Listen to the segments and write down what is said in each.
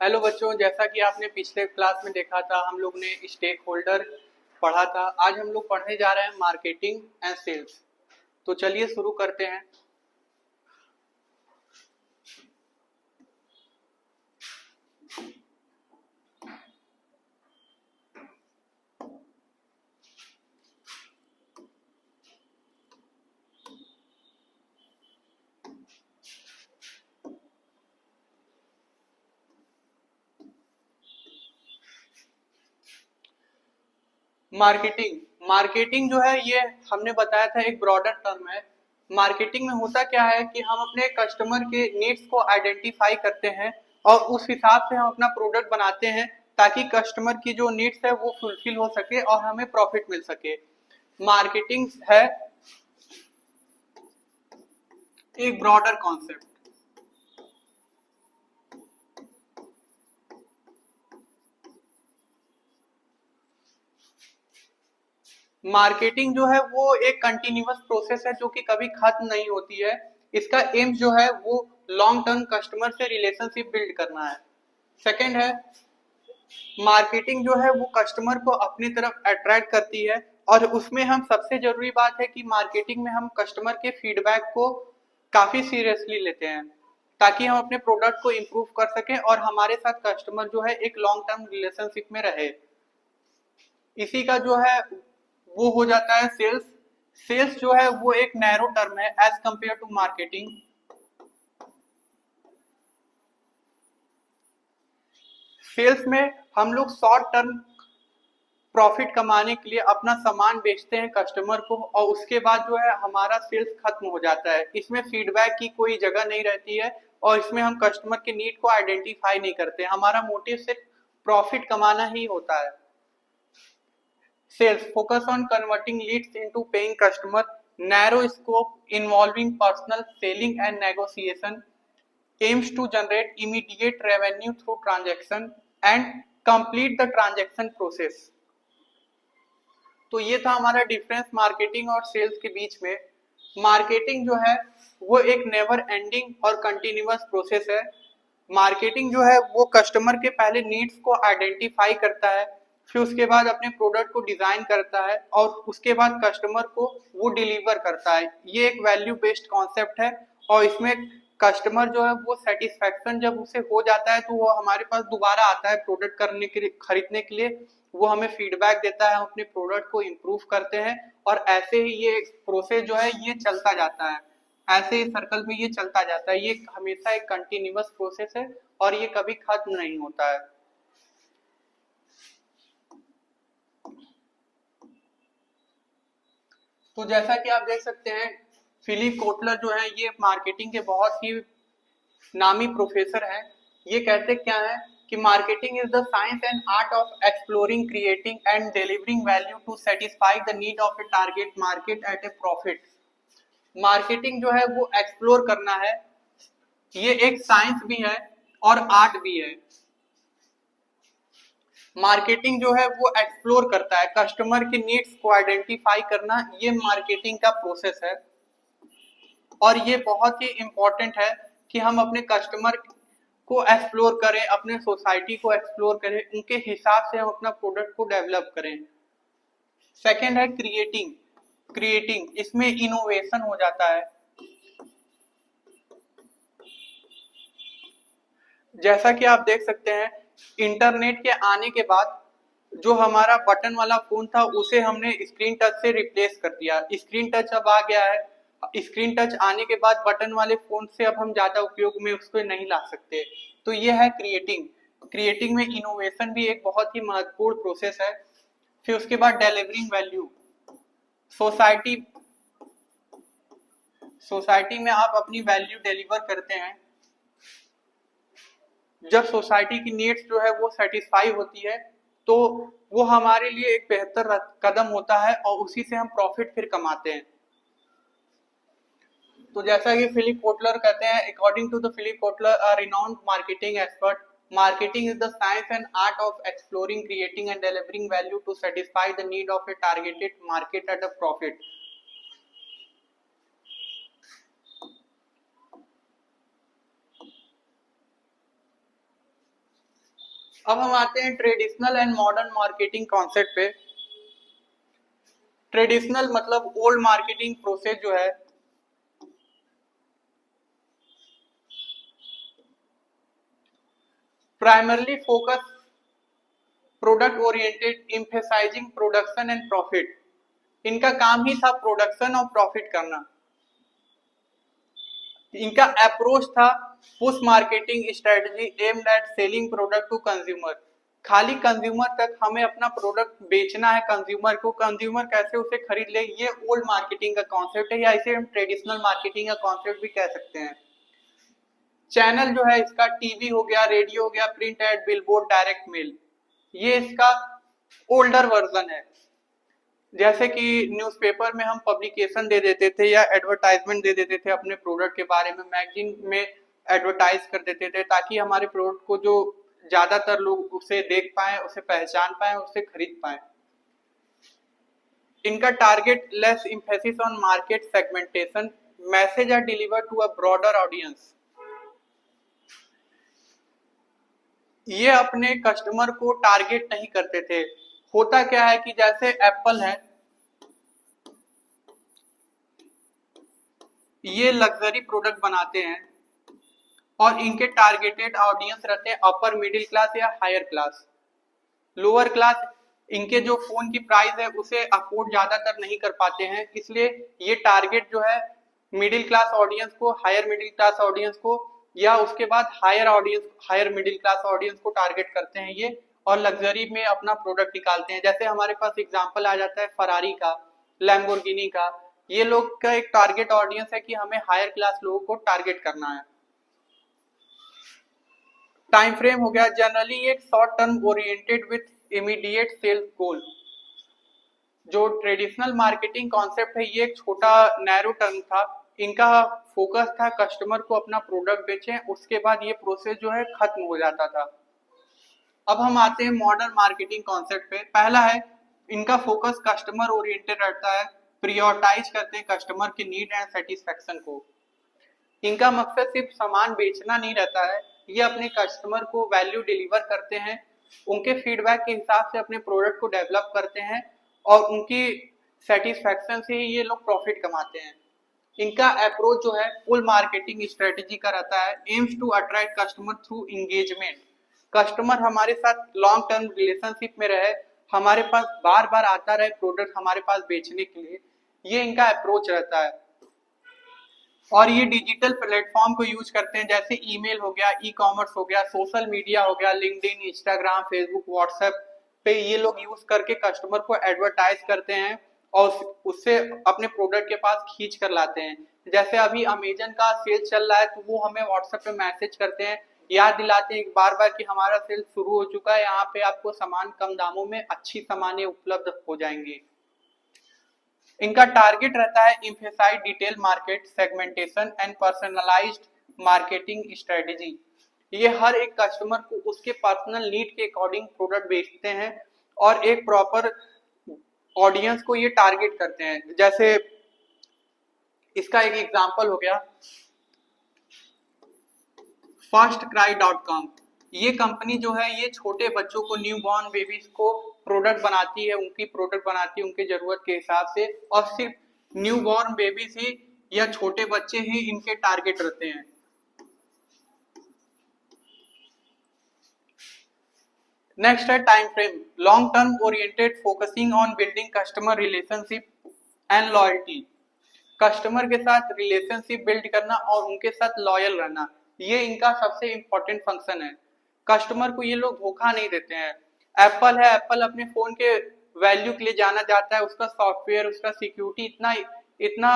Hello बच्चों, जैसा कि आपने पिछले क्लास में देखा था, हम लोग ने स्टेक होल्डर पढ़ा था। आज हम लोग पढ़ने जा रहे हैं मार्केटिंग एंड सेल्स। तो चलिए शुरू करते हैं। मार्केटिंग मार्केटिंग जो है ये हमने बताया था एक ब्रॉडर टर्म है। मार्केटिंग में होता क्या है कि हम अपने कस्टमर के नीड्स को आइडेंटिफाई करते हैं और उस हिसाब से हम अपना प्रोडक्ट बनाते हैं ताकि कस्टमर की जो नीड्स है वो फुलफिल हो सके और हमें प्रॉफिट मिल सके। मार्केटिंग है एक ब्रॉडर कॉन्सेप्ट। मार्केटिंग जो है वो एक कंटिन्यूअस प्रोसेस है जो कि कभी खत्म नहीं होती है। इसका एम जो है वो लॉन्ग टर्म कस्टमर से रिलेशनशिप बिल्ड करना है। सेकंड है, मार्केटिंग जो है वो कस्टमर को अपनी तरफ अट्रैक्ट करती है और उसमें हम सबसे जरूरी बात है कि मार्केटिंग में हम कस्टमर के फीडबैक को काफी सीरियसली लेते हैं ताकि हम अपने प्रोडक्ट को इम्प्रूव कर सकें और हमारे साथ कस्टमर जो है एक लॉन्ग टर्म रिलेशनशिप में रहे। इसी का जो है वो हो जाता है सेल्स। सेल्स जो है वो एक नैरो टर्म है as compare to marketing. Sales में हम लोग शॉर्ट टर्म प्रॉफिट कमाने के लिए अपना सामान बेचते हैं कस्टमर को और उसके बाद जो है हमारा सेल्स खत्म हो जाता है। इसमें फीडबैक की कोई जगह नहीं रहती है और इसमें हम कस्टमर के नीड को आइडेंटिफाई नहीं करते। हमारा मोटिव सिर्फ प्रॉफिट कमाना ही होता है। Sales focus on converting leads into paying customer, narrow scope involving personal selling and negotiation, aims to generate immediate revenue through transaction and complete the transaction process। तो ये था हमारा डिफरेंस मार्केटिंग और sales के बीच में। मार्केटिंग जो है वो एक नेवर एंडिंग और कंटिन्यूअस प्रोसेस है। मार्केटिंग जो है वो कस्टमर के पहले नीड्स को आइडेंटिफाई करता है, फिर उसके बाद अपने प्रोडक्ट को डिजाइन करता है और उसके बाद कस्टमर को वो डिलीवर करता है। ये एक वैल्यू बेस्ड कॉन्सेप्ट है और इसमें कस्टमर जो है वो सेटिस्फेक्शन जब उसे हो जाता है तो वो हमारे पास दोबारा आता है प्रोडक्ट करने के लिए, खरीदने के लिए। वो हमें फीडबैक देता है, हम अपने प्रोडक्ट को इम्प्रूव करते हैं और ऐसे ही ये प्रोसेस जो है ये चलता जाता है। ऐसे ही सर्कल में ये चलता जाता है। ये हमेशा एक कंटिन्यूअस प्रोसेस है और ये कभी खत्म नहीं होता है। तो जैसा कि आप देख सकते हैं, फिलिप कोटलर जो है ये मार्केटिंग के बहुत ही नामी प्रोफेसर हैं। ये कहते क्या है कि marketing is the science and art of exploring, creating and delivering value to satisfy the need of a target market at a profit. Marketing जो है वो एक्सप्लोर करना है। ये एक साइंस भी है और आर्ट भी है। मार्केटिंग जो है वो एक्सप्लोर करता है, कस्टमर के नीड्स को आइडेंटिफाई करना, ये मार्केटिंग का प्रोसेस है। और ये बहुत ही इम्पोर्टेंट है कि हम अपने कस्टमर को एक्सप्लोर करें, अपने सोसाइटी को एक्सप्लोर करें, उनके हिसाब से हम अपना प्रोडक्ट को डेवलप करें। सेकंड है क्रिएटिंग। क्रिएटिंग इसमें इनोवेशन हो जाता है। जैसा कि आप देख सकते हैं, इंटरनेट के आने के बाद जो हमारा बटन वाला फोन था उसे हमने स्क्रीन टच से रिप्लेस कर दिया। स्क्रीन टच अब आ गया है। स्क्रीन टच आने के बाद बटन वाले फोन से अब हम ज्यादा उपयोग में उसको नहीं ला सकते। तो ये है क्रिएटिंग। क्रिएटिंग में इनोवेशन भी एक बहुत ही महत्वपूर्ण प्रोसेस है। फिर उसके बाद डिलीवरिंग वैल्यू। सोसाइटी सोसाइटी में आप अपनी वैल्यू डिलीवर करते हैं। जब सोसाइटी की नीड्स जो है वो सेटिस्फाई होती है तो वो हमारे लिए एक बेहतर कदम होता है और उसी से हम प्रॉफिट फिर कमाते हैं। तो जैसा कि फिलिप कोटलर कहते हैं, according to the Philip Kotler, a renowned marketing expert, marketing is the science and art of exploring, creating and delivering value to satisfy the need of a targeted market at a profit. अब हम आते हैं traditional and modern marketing concept पे। Traditional मतलब old marketing process जो है, primarily focus product oriented, emphasising production and profit. इनका काम ही था प्रोडक्शन और प्रॉफिट करना। इनका अप्रोच था push marketing strategy aimed at selling product to consumer. खाली कंज्यूमर तक हमें अपना प्रोडक्ट बेचना है, कंज्यूमर को, कंज्यूमर कैसे उसे खरीद ले, ये ओल्ड मार्केटिंग का कॉन्सेप्ट है, या इसे हम ट्रेडिशनल मार्केटिंग का कॉन्सेप्ट भी कह सकते हैं। चैनल जो है इसका टीवी हो गया, रेडियो हो गया, print ad, billboard, direct mail, ये इसका ओल्डर वर्जन है। जैसे कि न्यूज़पेपर में हम पब्लिकेशन दे देते थे या एडवर्टाइजमेंट दे देते थे अपने प्रोडक्ट के बारे में, मैगजीन में एडवर्टाइज कर देते थे ताकि हमारे प्रोडक्ट को जो ज्यादातर लोग उसे देख पाए, उसे पहचान पाए, उसे खरीद पाए। इनका target less emphasis on market segmentation, message are deliver to a broader audience. ये अपने कस्टमर को टारगेट नहीं करते थे। होता क्या है कि जैसे एप्पल है, ये लग्जरी प्रोडक्ट बनाते हैं और इनके टारगेटेड ऑडियंस रहते हैं अपर मिडिल क्लास या हायर क्लास। लोअर क्लास इनके जो फोन की प्राइस है उसे अफोर्ड ज्यादातर नहीं कर पाते हैं, इसलिए ये टारगेट जो है मिडिल क्लास ऑडियंस को, हायर मिडिल क्लास ऑडियंस को, या उसके बाद higher audience, higher middle class audience को टारगेट करते हैं ये, और लग्जरी में अपना प्रोडक्ट निकालते हैं। जैसे हमारे पास एग्जांपल आ जाता है फरारी का, लैम्बोर्गिनी का। ये लोग का एक टारगेट ऑडियंस है कि हमें हायर क्लास लोगों को टारगेट करना है। टाइम फ्रेम हो गया, जनरली एक short term oriented with immediate sales goal. जो ट्रेडिशनल मार्केटिंग कॉन्सेप्ट है ये एक छोटा नैरो टर्म था। इनका फोकस था कस्टमर को अपना प्रोडक्ट बेचें, उसके बाद ये प्रोसेस जो है खत्म हो जाता था। अब हम आते हैं मॉडर्न मार्केटिंग कॉन्सेप्ट पे। पहला है, इनका फोकस कस्टमर ओरिएंटेड रहता है, प्रियोरिटाइज करते हैं कस्टमर की नीड एंड सेटिस्फेक्शन को। इनका मकसद सिर्फ सामान बेचना नहीं रहता है, ये अपने कस्टमर को वैल्यू डिलीवर करते हैं, उनके फीडबैक के हिसाब से अपने प्रोडक्ट को डेवलप करते हैं और उनकी सेटिस्फैक्शन से ही ये लोग प्रॉफिट कमाते हैं। इनका अप्रोच जो है फुल मार्केटिंग स्ट्रेटेजी का रहता है, aims to attract customer through engagement. Customer हमारे साथ लॉन्ग टर्म रिलेशनशिप में रहे, हमारे पास बार बार आता रहे प्रोडक्ट हमारे पास बेचने के लिए, ये इनका अप्रोच रहता है। और ये डिजिटल प्लेटफॉर्म को यूज करते हैं, जैसे ईमेल हो गया, ई कॉमर्स हो गया, सोशल मीडिया हो गया, लिंक्डइन, इंस्टाग्राम, फेसबुक, व्हाट्सएप पे ये लोग यूज करके कस्टमर को एडवर्टाइज करते हैं और उससे अपने प्रोडक्ट के पास खींच कर लाते हैं। जैसे अभी अमेजन का सेल चल रहा है तो वो हमें व्हाट्सएप पे मैसेज करते हैं, याद दिलाते हैं बार बार कि हमारा सेल शुरू हो चुका है, यहाँ पे आपको सामान कम दामों में अच्छी सामानें उपलब्ध हो जाएंगी। इनका टारगेट रहता है emphasise detail market segmentation and personalised marketing strategy. ये हर एक कस्टमर को उसके पर्सनल नीड के अकॉर्डिंग प्रोडक्ट बेचते हैं और एक प्रॉपर ऑडियंस को ये टारगेट करते हैं। जैसे इसका एक एग्जांपल हो गया फर्स्टक्राई.com। ये कंपनी जो है ये छोटे बच्चों को, न्यू बॉर्न बेबीज को प्रोडक्ट बनाती है, उनकी प्रोडक्ट बनाती है उनके जरूरत के हिसाब से, और सिर्फ न्यू बॉर्न बेबीज ही या छोटे बच्चे ही इनके टारगेट रहते हैं। नेक्स्ट है time frame, long term oriented, focusing on building customer relationship and loyalty. Customer के साथ रिलेशनशिप बिल्ड करना और उनके साथ लॉयल रहना, ये इनका सबसे इंपॉर्टेंट फंक्शन है। कस्टमर को ये लोग धोखा नहीं देते हैं। एप्पल है, एप्पल अपने फोन के वैल्यू के लिए जाना जाता है, उसका सॉफ्टवेयर, उसका सिक्योरिटी इतना इतना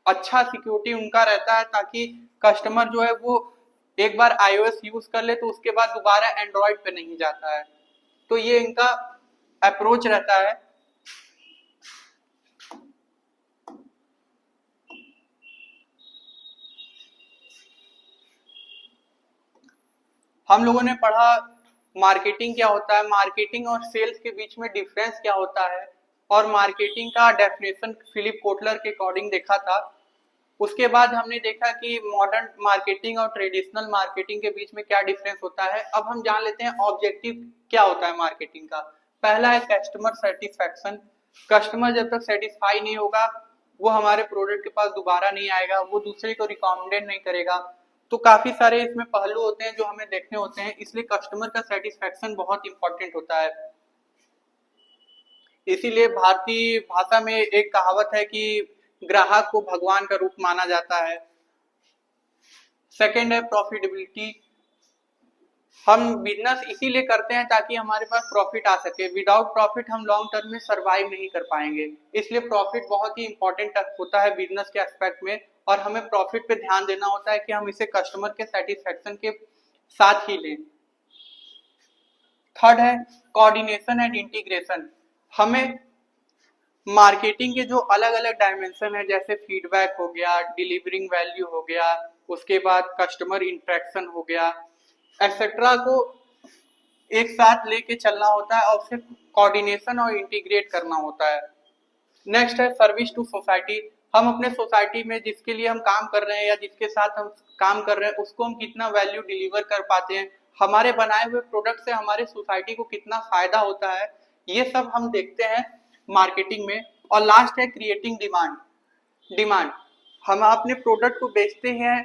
अच्छा सिक्योरिटी उनका रहता है ताकि कस्टमर जो है वो एक बार iOS यूज कर ले तो उसके बाद दोबारा एंड्रॉइड पे नहीं जाता है। तो ये इनका अप्रोच रहता है। हम लोगों ने पढ़ा मार्केटिंग क्या होता है, मार्केटिंग और सेल्स के बीच में डिफरेंस क्या होता है, और मार्केटिंग का डेफिनेशन फिलिप कोटलर के अकॉर्डिंग देखा था। उसके बाद हमने देखा कि मॉडर्न मार्केटिंग और ट्रेडिशनल मार्केटिंग के बीच में क्या डिफरेंस होता है। अब हम जान लेते हैं ऑब्जेक्टिव क्या होता है मार्केटिंग का। पहला है कस्टमर सेटिस्फैक्शन। कस्टमर जब तक सेटिस्फाई नहीं होगा वो हमारे प्रोडक्ट के पास दोबारा नहीं आएगा, वो दूसरे को रिकमेंडेड नहीं करेगा। तो काफी सारे इसमें पहलू होते हैं जो हमें देखने होते हैं, इसलिए कस्टमर का सेटिस्फैक्शन बहुत इंपॉर्टेंट होता है। इसीलिए भारतीय भाषा में एक कहावत है कि ग्राहक को भगवान का रूप माना जाता है। सेकंड है प्रॉफिटेबिलिटी। हम बिजनेस इसीलिए करते हैं ताकि हमारे पास प्रॉफिट आ सके। विदाउट प्रॉफिट हम लॉन्ग टर्म में सरवाइव नहीं कर पाएंगे, इसलिए प्रॉफिट बहुत ही इंपॉर्टेंट होता है बिजनेस के एस्पेक्ट में। और हमें प्रॉफिट पे ध्यान देना होता है कि हम इसे कस्टमर के सेटिस्फेक्शन के साथ ही लें। थर्ड है कोऑर्डिनेशन एंड इंटीग्रेशन। हमें मार्केटिंग के जो अलग अलग डायमेंशन है, जैसे फीडबैक हो गया, डिलीवरिंग वैल्यू हो गया, उसके बाद कस्टमर इंटरेक्शन हो गया, एक्सेट्रा को एक साथ लेके चलना होता है और उसे कोऑर्डिनेशन और इंटीग्रेट करना होता है। नेक्स्ट है सर्विस टू सोसाइटी। हम अपने सोसाइटी में जिसके लिए हम काम कर रहे हैं या जिसके साथ हम काम कर रहे हैं उसको हम कितना वैल्यू डिलीवर कर पाते हैं, हमारे बनाए हुए प्रोडक्ट से हमारे सोसाइटी को कितना फायदा होता है, ये सब हम देखते हैं मार्केटिंग में। और लास्ट है क्रिएटिंग डिमांड। हम अपने प्रोडक्ट को बेचते हैं,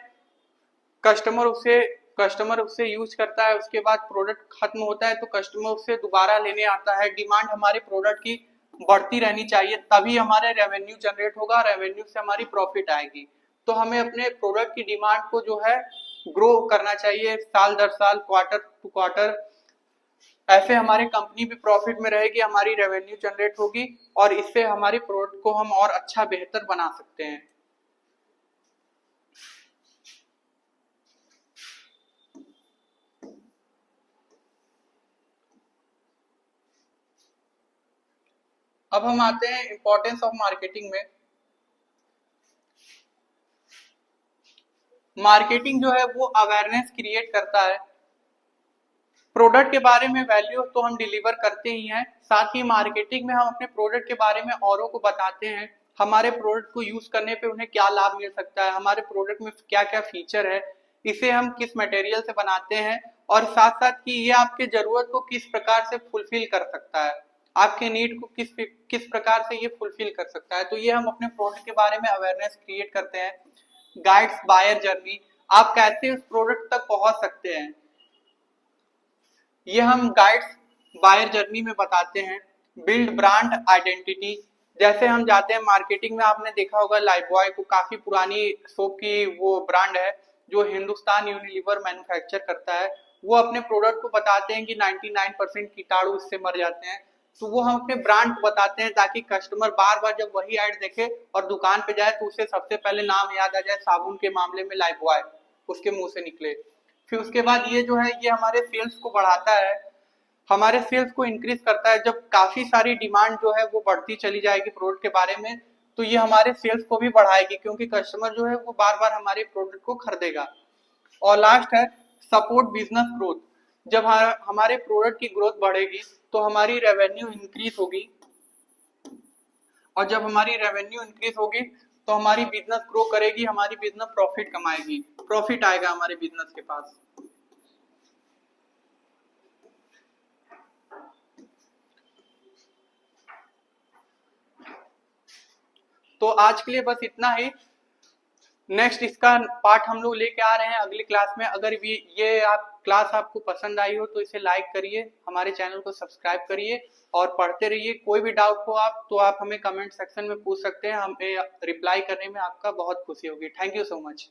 कस्टमर उससे यूज करता है, उसके बाद प्रोडक्ट खत्म होता है तो कस्टमर उससे दोबारा लेने आता है। डिमांड हमारे प्रोडक्ट की बढ़ती रहनी चाहिए, तभी हमारे रेवेन्यू जनरेट होगा, रेवेन्यू से हमारी प्रॉफिट आएगी। तो हमें अपने प्रोडक्ट की डिमांड को जो है ग्रो करना चाहिए साल दर साल, क्वार्टर टू क्वार्टर। ऐसे हमारी कंपनी भी प्रॉफिट में रहेगी, हमारी रेवेन्यू जनरेट होगी और इससे हमारी प्रोडक्ट को हम और अच्छा बेहतर बना सकते हैं। अब हम आते हैं इंपॉर्टेंस ऑफ मार्केटिंग में। मार्केटिंग जो है वो अवेयरनेस क्रिएट करता है। प्रोडक्ट के बारे में वैल्यू तो हम डिलीवर करते ही हैं, साथ ही मार्केटिंग में हम अपने प्रोडक्ट के बारे में औरों को बताते हैं, हमारे प्रोडक्ट को यूज करने पे उन्हें क्या लाभ मिल सकता है, हमारे प्रोडक्ट में क्या क्या फीचर है, इसे हम किस मटेरियल से बनाते हैं, और साथ साथ कि ये आपके जरूरत को किस प्रकार से फुलफिल कर सकता है, आपके नीड को किस प्रकार से ये फुलफिल कर सकता है। तो ये हम अपने प्रोडक्ट के बारे में अवेयरनेस क्रिएट करते हैं। गाइड्स बायर जर्नी, आप कैसे उस प्रोडक्ट तक पहुंच सकते हैं, ये हम गाइड्स बायर जर्नी में बताते हैं। बिल्ड ब्रांड आइडेंटिटी, जैसे हम जाते हैं मार्केटिंग में, आपने देखा होगा लाइफबॉय को, काफी पुरानी सोप की वो ब्रांड है जो हिंदुस्तान यूनिलीवर मैन्युफैक्चर करता है। वो अपने प्रोडक्ट को बताते हैं कि 99% कीटाणु इससे मर जाते हैं, तो वो हम अपने ब्रांड को बताते हैं ताकि कस्टमर बार बार जब वही ऐड देखे और दुकान पे जाए तो उसे सबसे पहले नाम याद आ जाए, साबुन के मामले में लाइफबॉय उसके मुंह से निकले। फिर उसके बाद ये जो है ये हमारे सेल्स को बढ़ाता है, हमारे सेल्स को इंक्रीज करता है। जब काफी सारी डिमांड जो है वो बढ़ती चली जाएगी प्रोडक्ट के बारे में तो ये हमारे सेल्स को भी बढ़ाएगी, क्योंकि कस्टमर जो है वो बार बार हमारे प्रोडक्ट को खरीदेगा। और लास्ट है सपोर्ट बिजनेस ग्रोथ। जब हमारे प्रोडक्ट की ग्रोथ बढ़ेगी तो हमारी रेवेन्यू इंक्रीज होगी, और जब हमारी रेवेन्यू इंक्रीज होगी तो हमारी बिजनेस ग्रो करेगी, हमारी बिजनेस प्रॉफिट कमाएगी, प्रॉफिट आएगा हमारे बिजनेस के पास। तो आज के लिए बस इतना ही। नेक्स्ट इसका पार्ट हम लोग लेके आ रहे हैं अगली क्लास में। अगर ये आप क्लास आपको पसंद आई हो तो इसे लाइक करिए, हमारे चैनल को सब्सक्राइब करिए और पढ़ते रहिए। कोई भी डाउट हो आप तो आप हमें कमेंट सेक्शन में पूछ सकते हैं, हमें रिप्लाई करने में आपका बहुत खुशी होगी। Thank you so much.